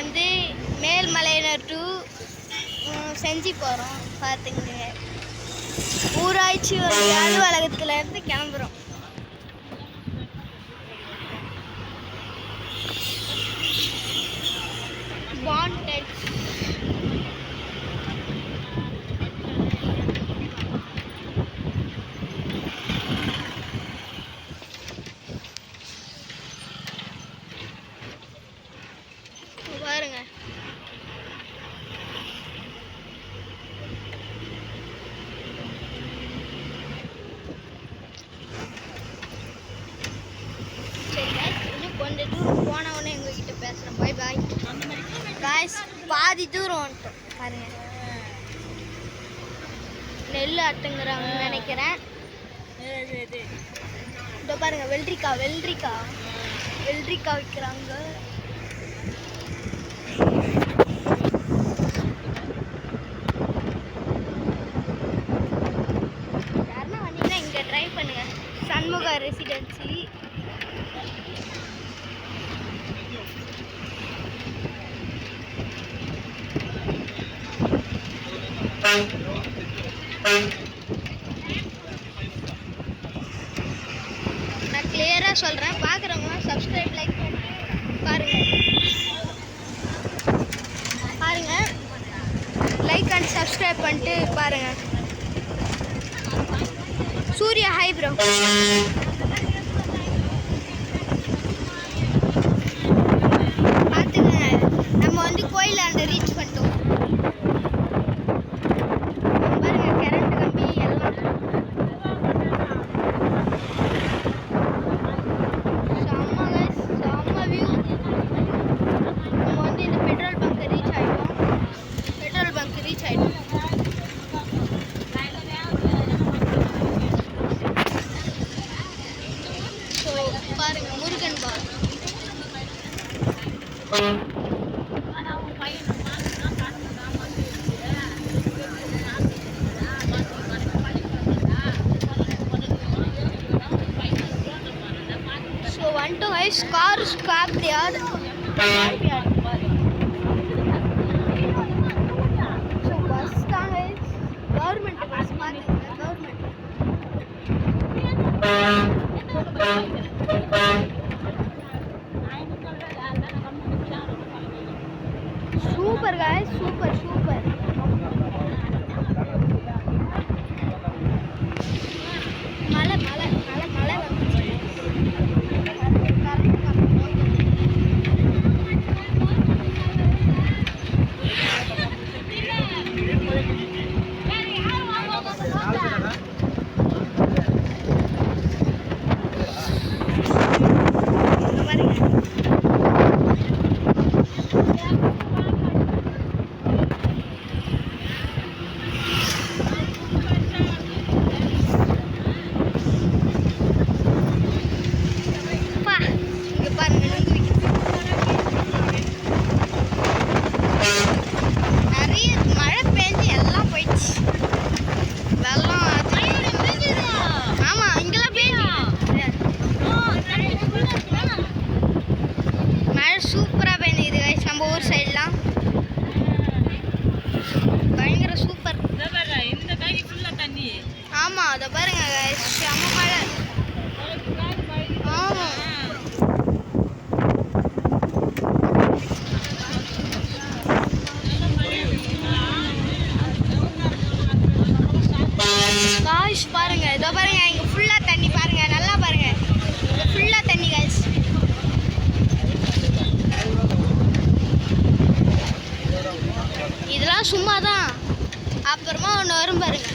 வந்து மேல்மலையனர் டு செஞ்சி போகிறோம். பார்த்துங்க, ஊராட்சி அலுவலகத்துலேருந்து கிளம்புறோம். வாண்டட் பாருங்க. கொஞ்சம் தூரம் போனவொடனே எங்ககிட்ட பேசுகிறேன். பாய் பாய் காய்ஸ். பாதி தூரம் வந்துட்டோம் பாருங்க. நெல் அட்டுங்கிறாங்கன்னு நினைக்கிறேன். இதோ பாருங்க, வெள்ளரிக்காய் விற்கிறாங்க. யாருன்னா வந்தீங்கன்னா இங்கே ட்ரை பண்ணுங்க. சண்முகா ரெசிடென்சி. நான் கிளியராக சொல்கிறேன், பார்க்குறவங்க சப்ஸ்கிரைப் லைக் பாருங்க லைக் அண்ட் சப்ஸ்கிரைப் பண்ணிட்டு பாருங்க. Surya hi bro. பார்த்துக்கங்க, நம்ம வந்து கோயிலாண்ட ரீச் பண்ணிட்டோம். பாருங்க, முருகன் பால். So one to guys, car scrap there. So bus guys, government bus parking, government. Super guys, super. மழை வந்துச்சு. சூப்பராக பெய்யுது கைஸ், நம்ம ஊர் சைட்லாம் பயங்கர சூப்பர். இந்த கை ஃபுல்லாக தண்ணி. ஆமாம், அதை பாருங்க கைஸ், செம்ம மழை. ஆமாம், காய்ஸ் பாருங்க, இதோ பாருங்க, இங்கே ஃபுல்லாக தண்ணி பாருங்க, நல்லா பாருங்க, இங்கே ஃபுல்லாக தண்ணி காய்ஸ். இதெல்லாம் சும்மா தான், அப்புறமா ஒன்று வரும் பாருங்க.